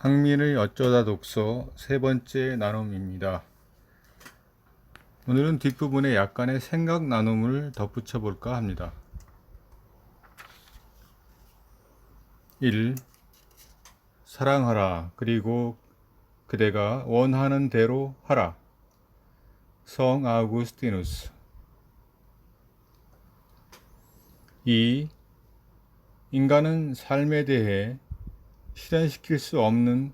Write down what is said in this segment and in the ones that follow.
강민의 어쩌다 독서 세 번째 나눔입니다. 오늘은 뒷부분에 약간의 생각 나눔을 덧붙여 볼까 합니다. 1. 사랑하라. 그리고 그대가 원하는 대로 하라. 성 아우구스티누스. 2. 인간은 삶에 대해 실현시킬 수 없는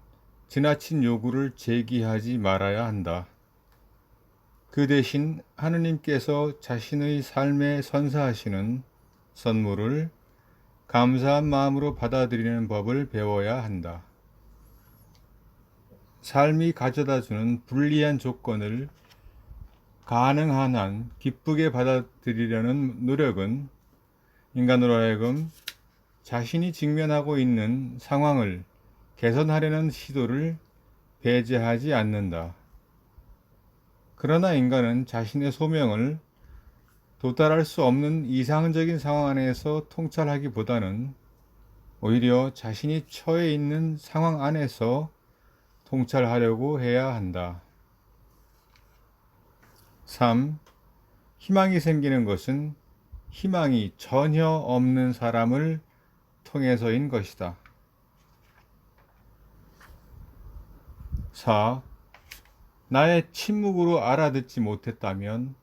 지나친 요구를 제기하지 말아야 한다. 그 대신 하느님께서 자신의 삶에 선사하시는 선물을 감사한 마음으로 받아들이는 법을 배워야 한다. 삶이 가져다주는 불리한 조건을 가능한 한 기쁘게 받아들이려는 노력은 인간으로 하여금 자신이 직면하고 있는 상황을 개선하려는 시도를 배제하지 않는다. 그러나 인간은 자신의 소명을 도달할 수 없는 이상적인 상황 안에서 통찰하기보다는 오히려 자신이 처해 있는 상황 안에서 통찰하려고 해야 한다. 3. 희망이 생기는 것은 희망이 전혀 없는 사람을 통해서인 것이다. 4. 나의 침묵으로 알아듣지 못했다면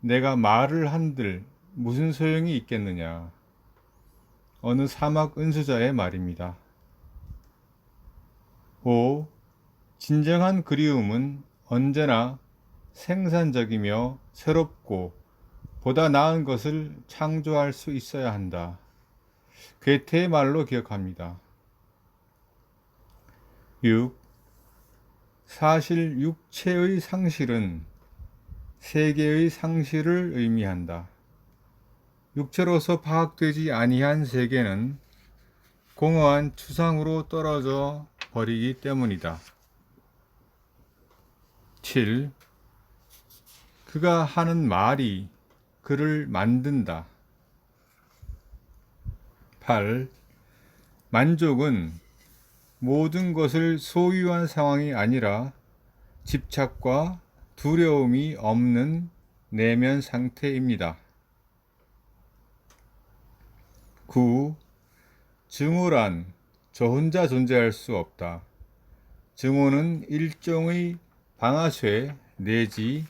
내가 말을 한들 무슨 소용이 있겠느냐. 어느 사막 은수자의 말입니다. 5. 진정한 그리움은 언제나 생산적이며 새롭고 보다 나은 것을 창조할 수 있어야 한다. 괴테의 말로 기억합니다. 6. 사실 육체의 상실은 세계의 상실을 의미한다. 육체로서 파악되지 아니한 세계는 공허한 추상으로 떨어져 버리기 때문이다. 7. 그가 하는 말이 그를 만든다. 8. 만족은 모든 것을 소유한 상황이 아니라 집착과 두려움이 없는 내면 상태입니다. 9. 증오란 저 혼자 존재할 수 없다. 증오는 일종의 방아쇠 내지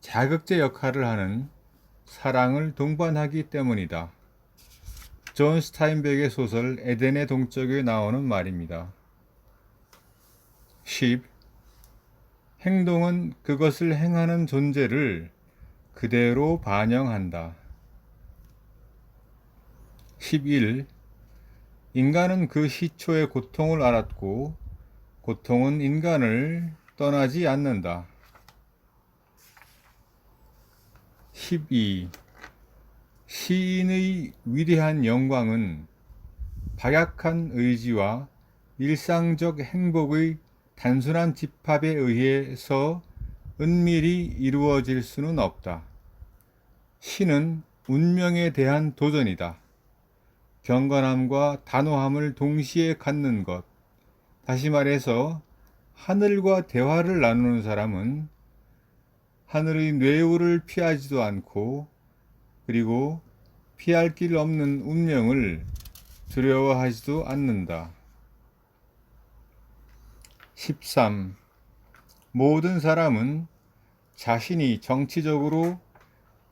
자극제 역할을 하는 사랑을 동반하기 때문이다. 존 스타인백의 소설 에덴의 동쪽에 나오는 말입니다. 10. 행동은 그것을 행하는 존재를 그대로 반영한다. 11. 인간은 그 시초의 고통을 알았고 고통은 인간을 떠나지 않는다. 12. 시인의 위대한 영광은 박약한 의지와 일상적 행복의 단순한 집합에 의해서 은밀히 이루어질 수는 없다. 시는 운명에 대한 도전이다. 경건함과 단호함을 동시에 갖는 것. 다시 말해서 하늘과 대화를 나누는 사람은 하늘의 뇌우를 피하지도 않고 그리고 피할 길 없는 운명을 두려워하지도 않는다. 13. 모든 사람은 자신이 정치적으로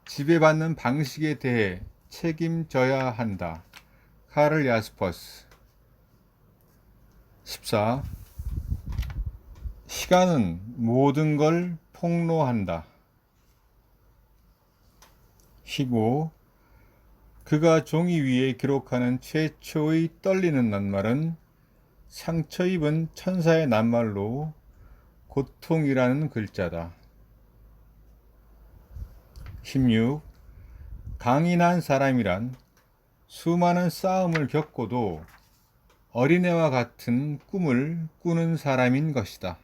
지배받는 방식에 대해 책임져야 한다. 카를 야스퍼스. 14. 시간은 모든 걸 폭로한다. 15. 그가 종이 위에 기록하는 최초의 떨리는 낱말은 상처 입은 천사의 낱말로 고통이라는 글자다. 16. 강인한 사람이란 수많은 싸움을 겪고도 어린애와 같은 꿈을 꾸는 사람인 것이다.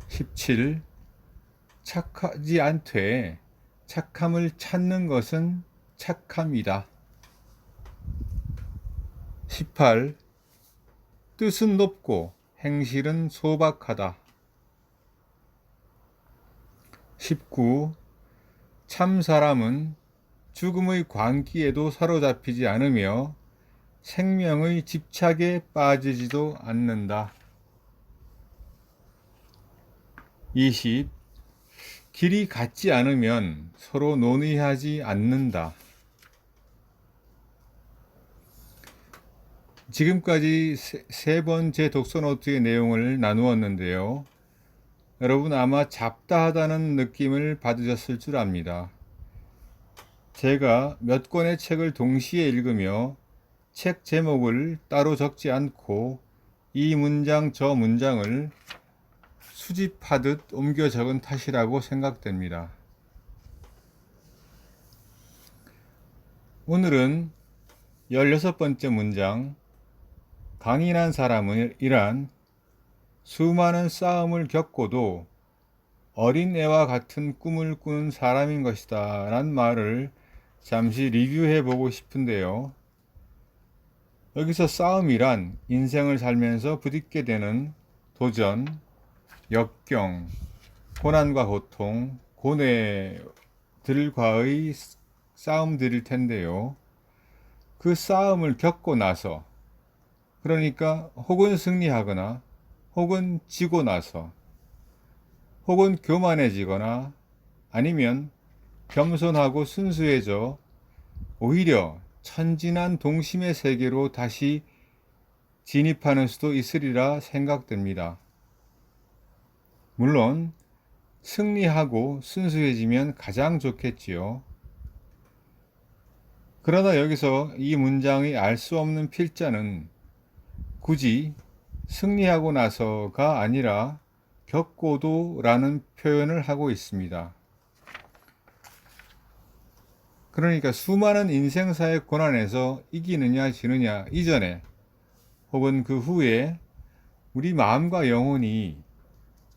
17. 착하지 않되 착함을 찾는 것은 착함이다. 18. 뜻은 높고 행실은 소박하다. 19. 참 사람은 죽음의 광기에도 사로잡히지 않으며 생명의 집착에 빠지지도 않는다. 20. 길이 같지 않으면 서로 논의하지 않는다. 지금까지 세 번째 독서노트의 내용을 나누었는데요. 여러분 아마 잡다하다는 느낌을 받으셨을 줄 압니다. 제가 몇 권의 책을 동시에 읽으며 책 제목을 따로 적지 않고 이 문장 저 문장을 수집하듯 옮겨 적은 탓이라고 생각됩니다. 오늘은 16번째 문장, 강인한 사람은 이란 수많은 싸움을 겪고도 어린애와 같은 꿈을 꾸는 사람인 것이다 라는 말을 잠시 리뷰해 보고 싶은데요. 여기서 싸움이란 인생을 살면서 부딪게 되는 도전, 역경, 고난과 고통, 고뇌들과의 싸움들일 텐데요. 그 싸움을 겪고 나서, 그러니까 혹은 승리하거나 혹은 지고 나서, 혹은 교만해지거나 아니면 겸손하고 순수해져 오히려 천진한 동심의 세계로 다시 진입하는 수도 있으리라 생각됩니다. 물론 승리하고 순수해지면 가장 좋겠지요. 그러나 여기서 이 문장의 알 수 없는 필자는 굳이 승리하고 나서가 아니라 겪고도 라는 표현을 하고 있습니다. 그러니까 수많은 인생사의 고난에서 이기느냐 지느냐 이전에 혹은 그 후에 우리 마음과 영혼이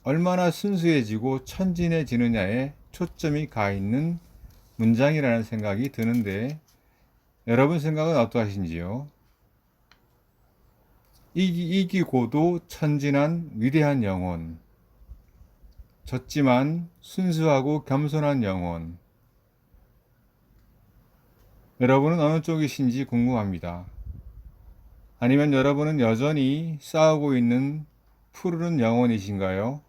얼마나 순수해지고 천진해지느냐에 초점이 가 있는 문장이라는 생각이 드는데 여러분 생각은 어떠하신지요? 이기고도 천진한 위대한 영혼, 졌지만 순수하고 겸손한 영혼, 여러분은 어느 쪽이신지 궁금합니다. 아니면 여러분은 여전히 싸우고 있는 푸르른 영혼이신가요?